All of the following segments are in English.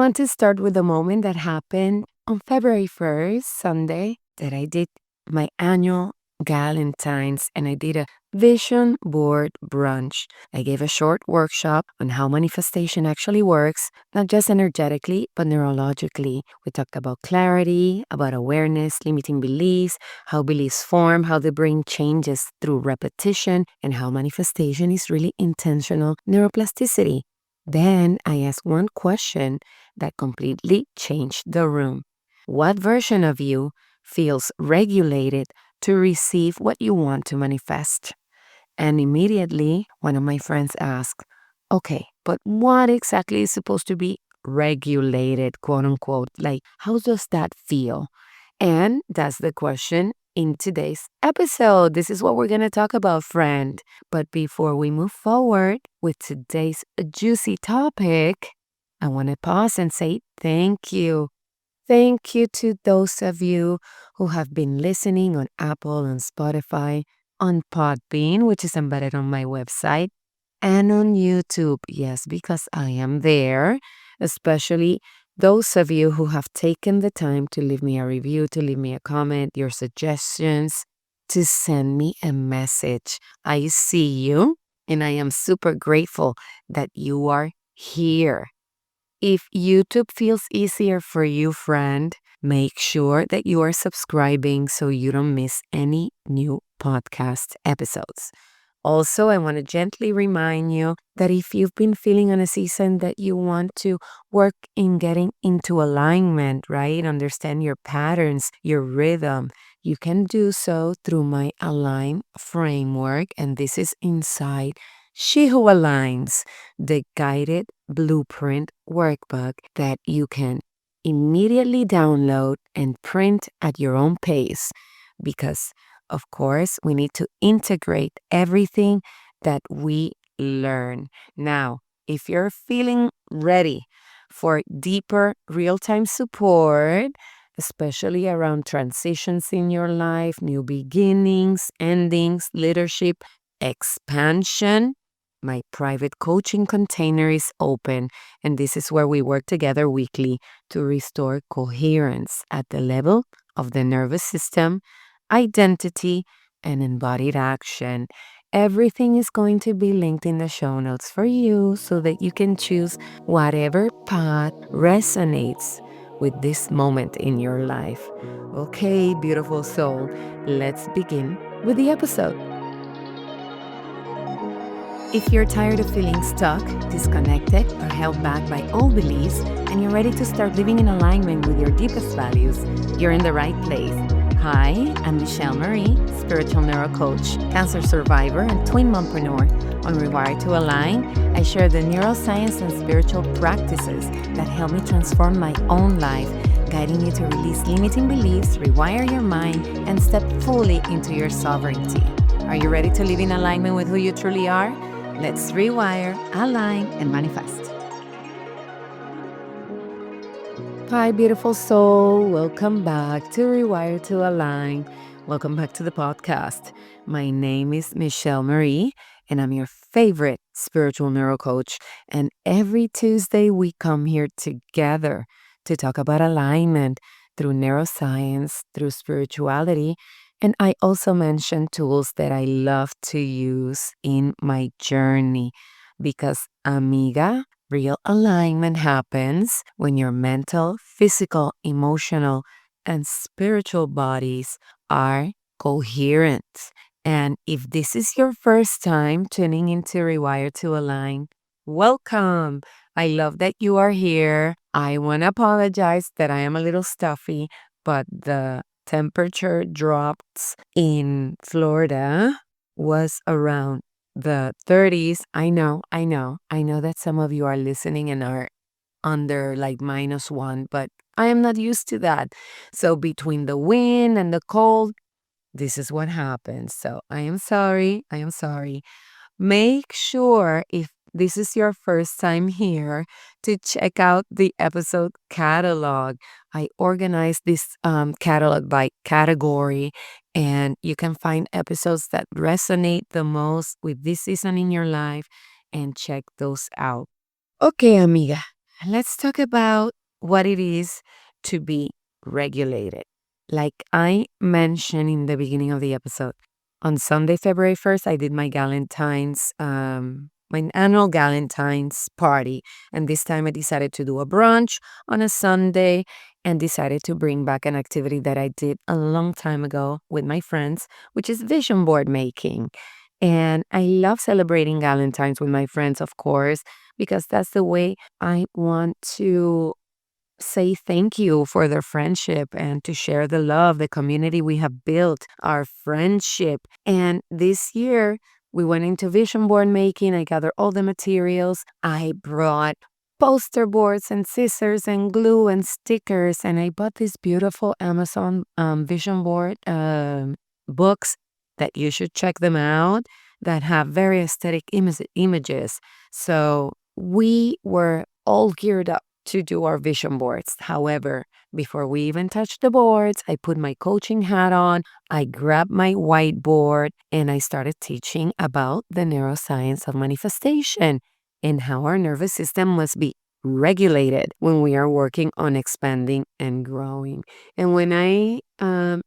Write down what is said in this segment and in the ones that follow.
want to start with a moment that happened on February 1st, Sunday, that I did my annual Galentines and I did a vision board brunch. I gave a short workshop on how manifestation actually works, not just energetically, but neurologically. We talked about clarity, about awareness, limiting beliefs, how beliefs form, how the brain changes through repetition, and how manifestation is really intentional neuroplasticity. Then I asked one question that completely changed the room. What version of you feels regulated to receive what you want to manifest? And immediately, one of my friends asked, okay, but what exactly is supposed to be regulated, quote unquote? Like, how does that feel? And that's the question in today's episode. This is what we're going to talk about, friend. But before we move forward with today's juicy topic, I want to pause and say thank you. Thank you to those of you who have been listening on Apple and Spotify, on Podbean, which is embedded on my website, and on YouTube. Yes, because I am there, especially those of you who have taken the time to leave me a review, to leave me a comment, your suggestions, to send me a message. I see you, and I am super grateful that you are here. If YouTube feels easier for you, friend, make sure that you are subscribing so you don't miss any new podcast episodes. Also, I want to gently remind you that if you've been feeling on a season that you want to work in getting into alignment, right? Understand your patterns, your rhythm, you can do so through my Align framework. And this is inside She Who Aligns, the guided blueprint workbook that you can immediately download and print at your own pace because of course, we need to integrate everything that we learn. Now, if you're feeling ready for deeper real time support, especially around transitions in your life, new beginnings, endings, leadership, expansion, my private coaching container is open, and this is where we work together weekly to restore coherence at the level of the nervous system, identity, and embodied action. Everything is going to be linked in the show notes for you so that you can choose whatever path resonates with this moment in your life. Okay, beautiful soul, let's begin with the episode. If you're tired of feeling stuck, disconnected, or held back by old beliefs, and you're ready to start living in alignment with your deepest values, you're in the right place. Hi, I'm Michelle Marie, spiritual neurocoach, cancer survivor, and twin mompreneur. On Rewire to Align, I share the neuroscience and spiritual practices that help me transform my own life, guiding you to release limiting beliefs, rewire your mind, and step fully into your sovereignty. Are you ready to live in alignment with who you truly are? Let's rewire, align, and manifest. Hi, beautiful soul. Welcome back to Rewire to Align. Welcome back to the podcast. My name is Michelle Marie, and I'm your favorite spiritual neurocoach. And every Tuesday, we come here together to talk about alignment through neuroscience, through spirituality. And I also mention tools that I love to use in my journey because, amiga, real alignment happens when your mental, physical, emotional, and spiritual bodies are coherent. And if this is your first time tuning into Rewire to Align, welcome. I love that you are here. I want to apologize that I am a little stuffy, but the temperature drops in Florida was around the 30s. I know that some of you are listening and are under like -1, but I am not used to that. So between the wind and the cold, this is what happens. So I am sorry. Make sure if this is your first time here to check out the episode catalog. I organized this catalog by category, and you can find episodes that resonate the most with this season in your life and check those out. Okay, amiga. Let's talk about what it is to be regulated. Like I mentioned in the beginning of the episode, on Sunday, February 1st, I did my Galentine's, my annual Galentine's party. And this time I decided to do a brunch on a Sunday and decided to bring back an activity that I did a long time ago with my friends, which is vision board making. And I love celebrating Galentine's with my friends, of course, because that's the way I want to say thank you for their friendship and to share the love, the community we have built, our friendship. And this year, we went into vision board making. I gathered all the materials. I brought poster boards and scissors and glue and stickers. And I bought these beautiful Amazon vision board books that you should check them out that have very aesthetic images. So we were all geared up to do our vision boards. However, before we even touched the boards, I put my coaching hat on, I grabbed my whiteboard, and I started teaching about the neuroscience of manifestation and how our nervous system must be regulated when we are working on expanding and growing. And when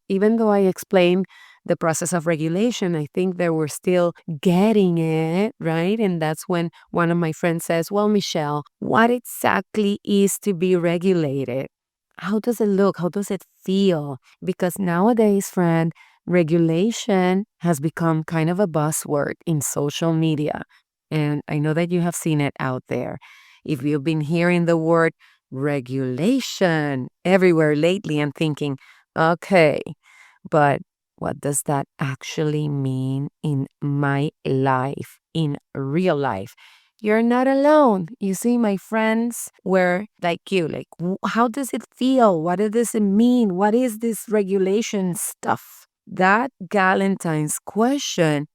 even though I explained the process of regulation, I think they were still getting it, right? And that's when one of my friends says, well, Michelle, what exactly is to be regulated? How does it look? How does it feel? Because nowadays, friend, regulation has become kind of a buzzword in social media. And I know that you have seen it out there. If you've been hearing the word regulation everywhere lately and thinking, okay, but what does that actually mean in my life, in real life? You're not alone. You see, my friends were like you, like, how does it feel? What does it mean? What is this regulation stuff? That Galentine's question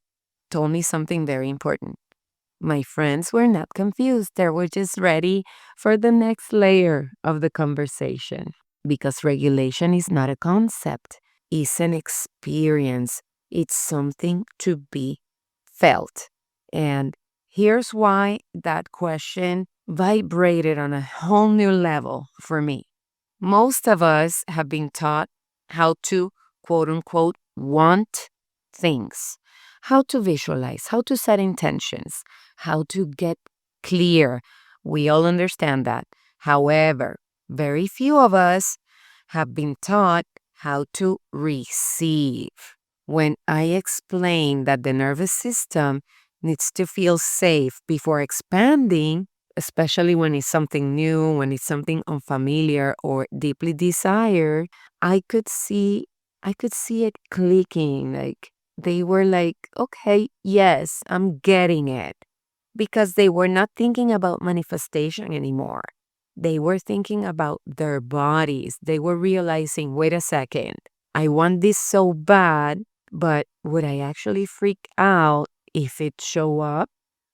told me something very important. My friends were not confused. They were just ready for the next layer of the conversation because regulation is not a concept, it's an experience. It's something to be felt. And here's why that question vibrated on a whole new level for me. Most of us have been taught how to, quote unquote, want things, how to visualize, how to set intentions, how to get clear. We all understand that. However, very few of us have been taught how to receive. When I explain that the nervous system needs to feel safe before expanding, especially when it's something new, when it's something unfamiliar or deeply desired, I could see I could see it clicking. Like they were like, okay, yes, I'm getting it. Because they were not thinking about manifestation anymore. They were thinking about their bodies. They were realizing, wait a second, I want this so bad, but would I actually freak out if it show up?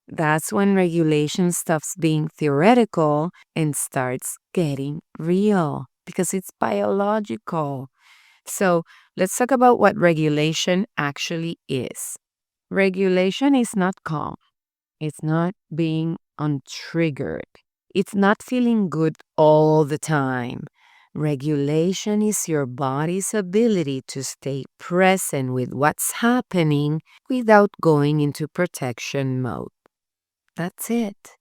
That's when regulation stops being theoretical and starts getting real because it's biological. So let's talk about what regulation actually is. Regulation is not calm. It's not being untriggered. It's not feeling good all the time. Regulation is your body's ability to stay present with what's happening without going into protection mode. That's it.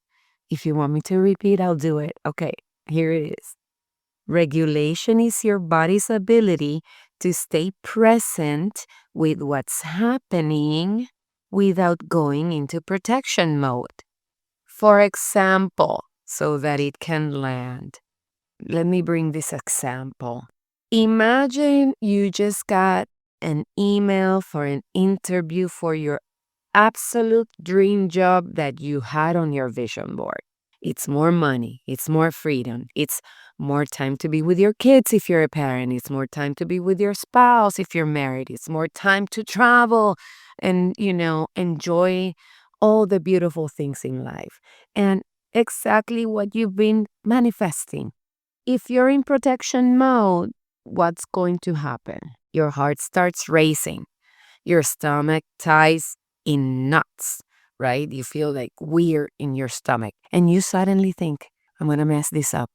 If you want me to repeat, I'll do it. Okay, here it is. Regulation is your body's ability to stay present with what's happening without going into protection mode. For example, so that it can land. Let me bring this example. Imagine you just got an email for an interview for your absolute dream job that you had on your vision board. It's more money, it's more freedom, it's more time to be with your kids if you're a parent, it's more time to be with your spouse if you're married, it's more time to travel and, enjoy all the beautiful things in life. And exactly what you've been manifesting. If you're in protection mode, what's going to happen? Your heart starts racing. Your stomach ties in knots, right? You feel like weird in your stomach. And you suddenly think, I'm going to mess this up.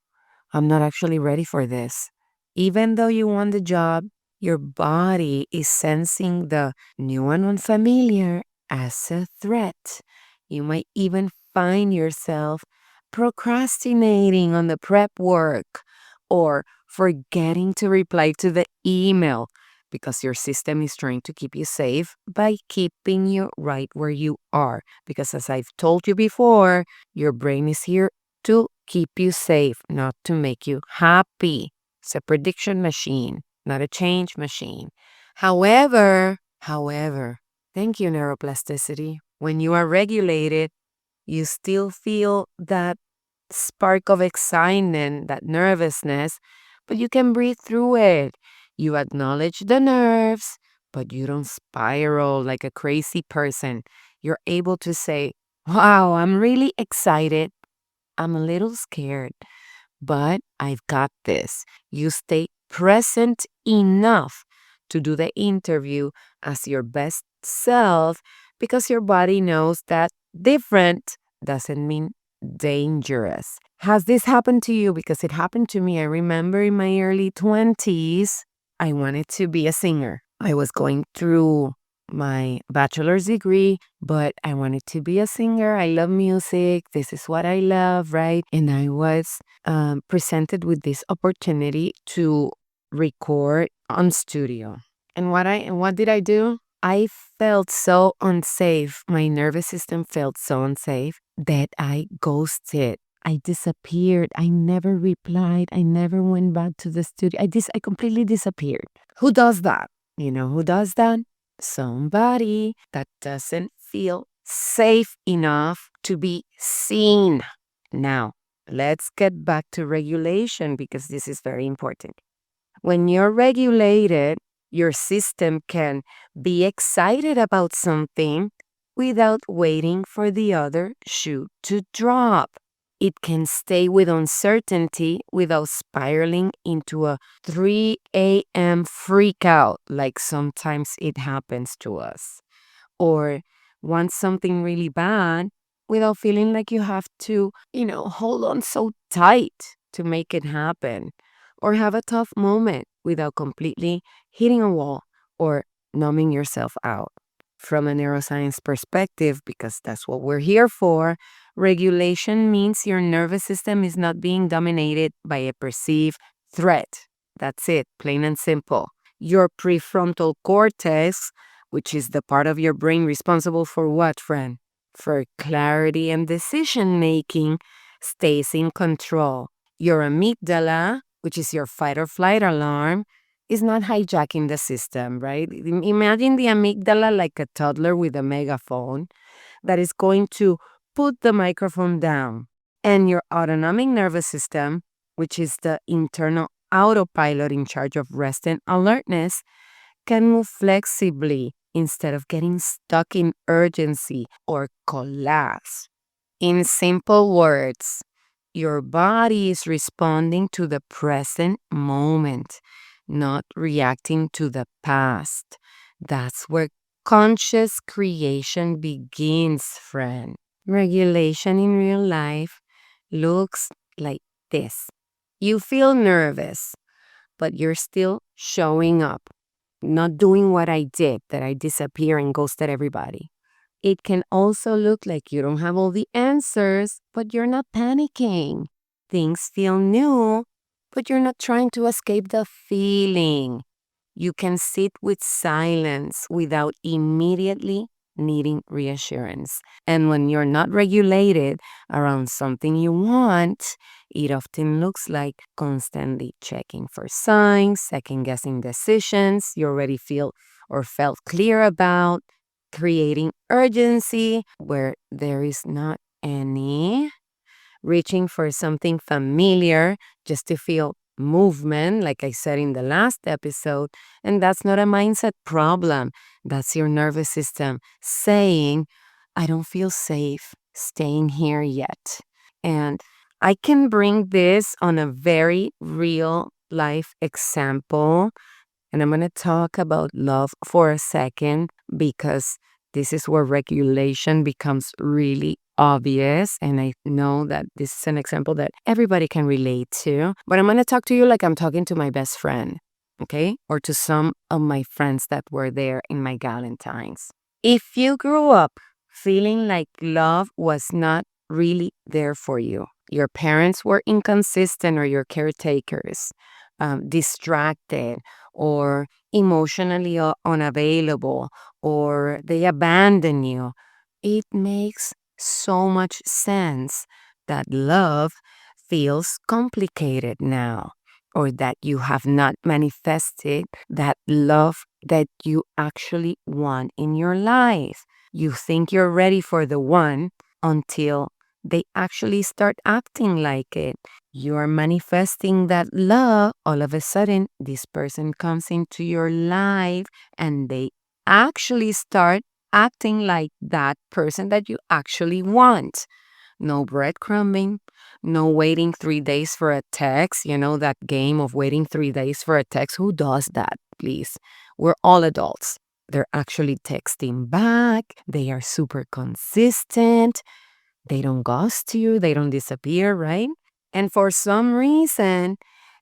I'm not actually ready for this. Even though you want the job, your body is sensing the new and unfamiliar as a threat. You might even find yourself procrastinating on the prep work or forgetting to reply to the email because your system is trying to keep you safe by keeping you right where you are. Because as I've told you before, your brain is here to keep you safe, not to make you happy. It's a prediction machine, not a change machine. However, thank you, neuroplasticity. When you are regulated, you still feel that spark of excitement, that nervousness, but you can breathe through it. You acknowledge the nerves, but you don't spiral like a crazy person. You're able to say, wow, I'm really excited. I'm a little scared, but I've got this. You stay present enough to do the interview as your best self because your body knows that different doesn't mean dangerous. Has this happened to you? Because it happened to me. I remember in my early 20s, I wanted to be a singer. I was going through my bachelor's degree, but I wanted to be a singer. I love music. This is what I love, right? And I was presented with this opportunity to record on studio. And what did I do? I felt so unsafe. My nervous system felt so unsafe that I ghosted. I disappeared. I never replied. I never went back to the studio. I completely disappeared. Who does that? You know who does that? Somebody that doesn't feel safe enough to be seen. Now, let's get back to regulation because this is very important. When you're regulated, your system can be excited about something without waiting for the other shoe to drop. It can stay with uncertainty without spiraling into a 3 a.m. freak out, like sometimes it happens to us. Or want something really bad without feeling like you have to, hold on so tight to make it happen. Or have a tough moment without completely hitting a wall or numbing yourself out. From a neuroscience perspective, because that's what we're here for, regulation means your nervous system is not being dominated by a perceived threat. That's it, plain and simple. Your prefrontal cortex, which is the part of your brain responsible for what, friend? For clarity and decision making, stays in control. Your amygdala, which is your fight or flight alarm, is not hijacking the system, right? Imagine the amygdala like a toddler with a megaphone that is going to put the microphone down. And your autonomic nervous system, which is the internal autopilot in charge of rest and alertness, can move flexibly instead of getting stuck in urgency or collapse. In simple words, your body is responding to the present moment, not reacting to the past. That's where conscious creation begins, friend. Regulation in real life looks like this. You feel nervous, but you're still showing up, not doing what I did, that I disappear and ghosted everybody. It can also look like you don't have all the answers, but you're not panicking. Things feel new, but you're not trying to escape the feeling. You can sit with silence without immediately needing reassurance. And when you're not regulated around something you want, it often looks like constantly checking for signs, second guessing decisions you already feel or felt clear about, creating urgency where there is not any, reaching for something familiar just to feel movement, like I said in the last episode. And that's not a mindset problem. That's your nervous system saying, I don't feel safe staying here yet. And I can bring this on a very real life example. And I'm going to talk about love for a second because This is where regulation becomes really obvious. And I know that this is an example that everybody can relate to. But I'm going to talk to you like I'm talking to my best friend, okay? Or to some of my friends that were there in my Galentines. If you grew up feeling like love was not really there for you, your parents were inconsistent or your caretakers, distracted or emotionally unavailable, or they abandon you, it makes so much sense that love feels complicated now, or that you have not manifested that love that you actually want in your life. You think you're ready for the one until they actually start acting like it. You're manifesting that love. All of a sudden, this person comes into your life and they actually start acting like that person that you actually want. No breadcrumbing, no waiting 3 days for a text. You know, that game of waiting 3 days for a text. Who does that, please? We're all adults. They're actually texting back. They are super consistent. They don't ghost you. They don't disappear, right? And for some reason,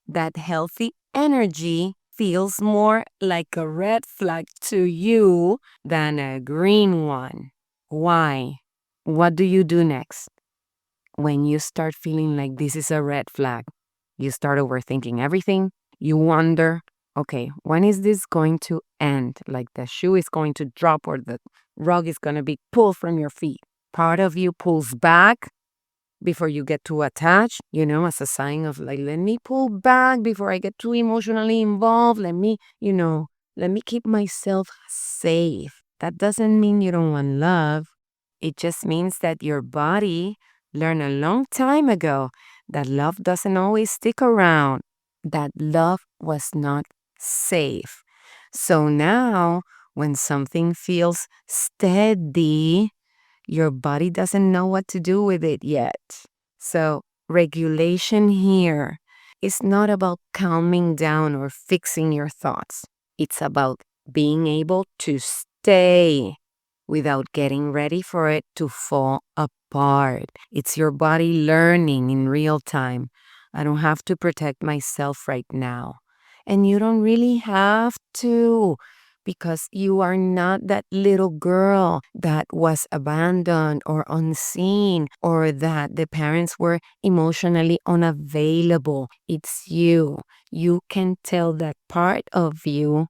that healthy energy feels more like a red flag to you than a green one. Why? What do you do next? When you start feeling like this is a red flag, you start overthinking everything. You wonder, okay, when is this going to end? Like the shoe is going to drop or the rug is going to be pulled from your feet. Part of you pulls back before you get too attached, as a sign of like, let me pull back before I get too emotionally involved. Let me keep myself safe. That doesn't mean you don't want love. It just means that your body learned a long time ago that love doesn't always stick around, that love was not safe. So now, when something feels steady, your body doesn't know what to do with it yet. So, regulation here is not about calming down or fixing your thoughts. It's about being able to stay without getting ready for it to fall apart. It's your body learning in real time. I don't have to protect myself right now. And you don't really have to, because you are not that little girl that was abandoned or unseen, or that the parents were emotionally unavailable. It's you. You can tell that part of you,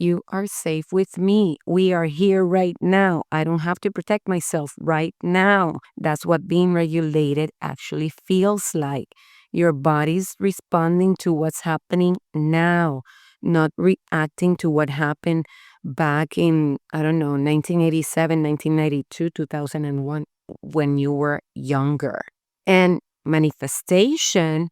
you are safe with me. We are here right now. I don't have to protect myself right now. That's what being regulated actually feels like. Your body's responding to what's happening now, not reacting to what happened back in, I don't know, 1987, 1992, 2001, when you were younger. And manifestation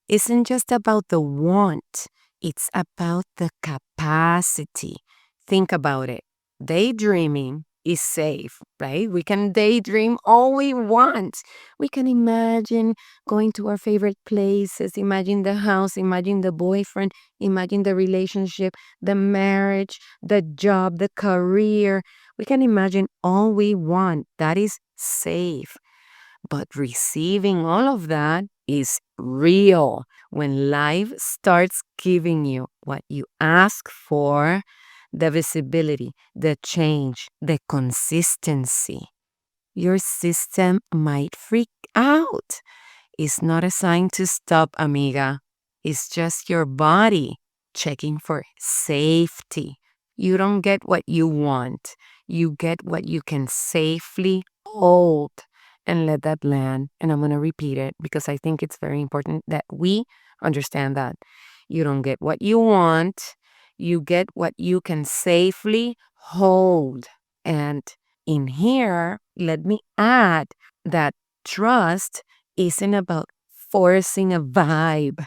isn't just about the want, it's about the capacity. Think about it. Daydreaming is safe, right? We can daydream all we want. We can imagine going to our favorite places, imagine the house, imagine the boyfriend, imagine the relationship, the marriage, the job, the career. We can imagine all we want. That is safe. But receiving all of that is real. When life starts giving you what you ask for, the visibility, the change, the consistency, your system might freak out. It's not a sign to stop, amiga. It's just your body checking for safety. You don't get what you want. You get what you can safely hold, and let that land. And I'm going to repeat it because I think it's very important that we understand that. You don't get what you want. You get what you can safely hold. And in here, let me add that trust isn't about forcing a vibe.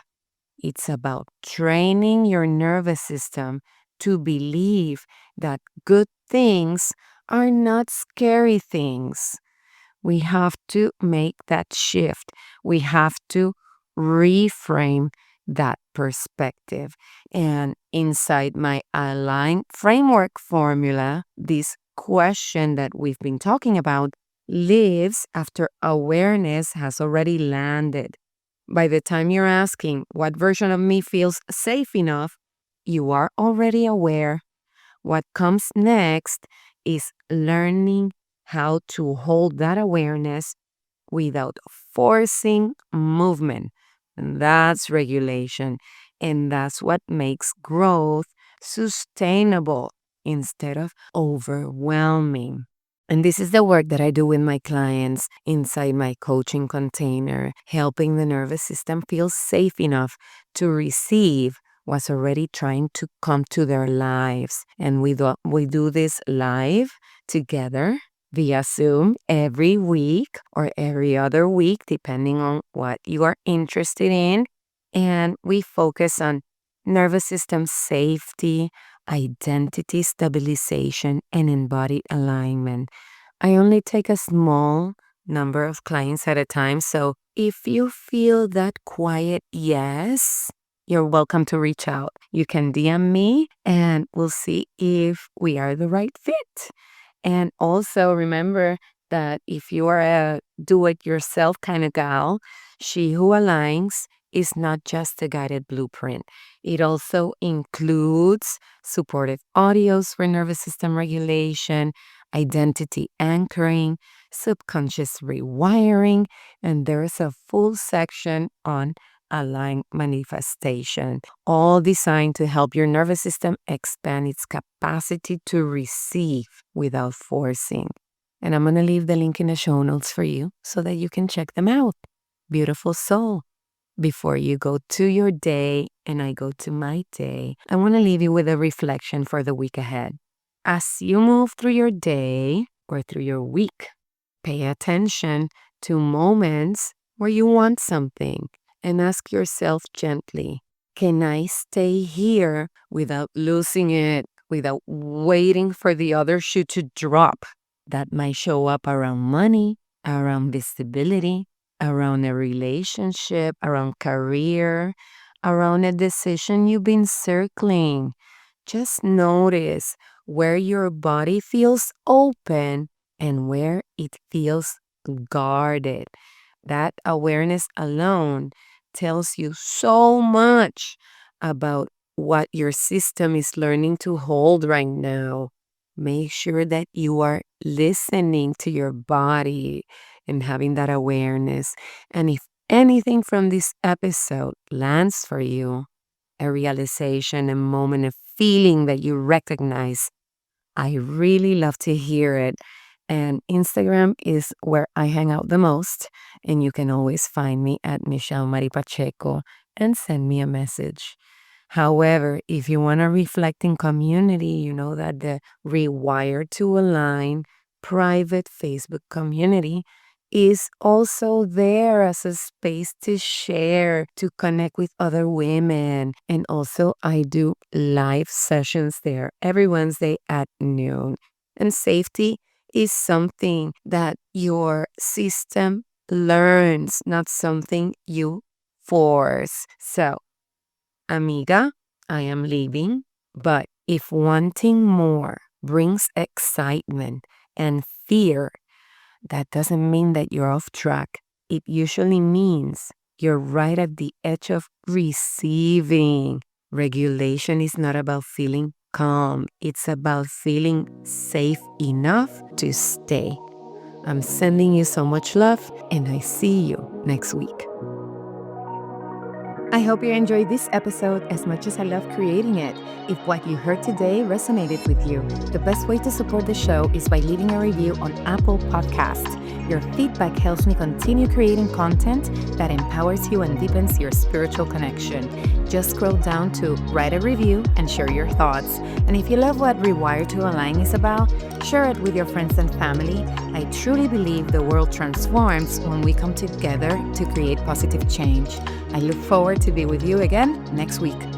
It's about training your nervous system to believe that good things are not scary things. We have to make that shift. We have to reframe that perspective. And inside my Align framework formula, this question that we've been talking about lives after awareness has already landed. By the time you're asking, what version of me feels safe enough, you are already aware. What comes next is learning how to hold that awareness without forcing movement. And that's regulation. And that's what makes growth sustainable instead of overwhelming. And this is the work that I do with my clients inside my coaching container, helping the nervous system feel safe enough to receive what's already trying to come to their lives. And we do this live together via Zoom every week or every other week, depending on what you are interested in. And we focus on nervous system safety, identity stabilization, and embodied alignment. I only take a small number of clients at a time, so if you feel that quiet yes, you're welcome to reach out. You can DM me and we'll see if we are the right fit. And also remember that if you are a do-it-yourself kind of gal, She Who Aligns is not just a guided blueprint. It also includes supportive audios for nervous system regulation, identity anchoring, subconscious rewiring, and there's a full section on aligned manifestation, all designed to help your nervous system expand its capacity to receive without forcing. And I'm going to leave the link in the show notes for you so that you can check them out. Beautiful soul. Before you go to your day and I go to my day, I want to leave you with a reflection for the week ahead. As you move through your day or through your week, pay attention to moments where you want something and ask yourself gently, can I stay here without losing it, without waiting for the other shoe to drop? That might show up around money, around visibility, around a relationship, around career, around a decision you've been circling. Just notice where your body feels open and where it feels guarded. That awareness alone tells you so much about what your system is learning to hold right now. Make sure that you are listening to your body and having that awareness. And if anything from this episode lands for you, a realization, a moment, a feeling that you recognize, I really love to hear it. And Instagram is where I hang out the most. And you can always find me at Michelle Mari Pacheco and send me a message. However, if you want to reflect in community, you know that the Rewire to Align private Facebook community is also there as a space to share, to connect with other women. And also, I do live sessions there every Wednesday at noon. And safety is something that your system learns, not something you force. So, amiga, I am leaving, but if wanting more brings excitement and fear, that doesn't mean that you're off track. It usually means you're right at the edge of receiving. Regulation is not about feeling calm. It's about feeling safe enough to stay. I'm sending you so much love, and I see you next week. I hope you enjoyed this episode as much as I love creating it. If what you heard today resonated with you, the best way to support the show is by leaving a review on Apple Podcasts. Your feedback helps me continue creating content that empowers you and deepens your spiritual connection. Just scroll down to write a review and share your thoughts. And if you love what Rewire to Align is about, share it with your friends and family. I truly believe the world transforms when we come together to create positive change. I look forward to be with you again next week.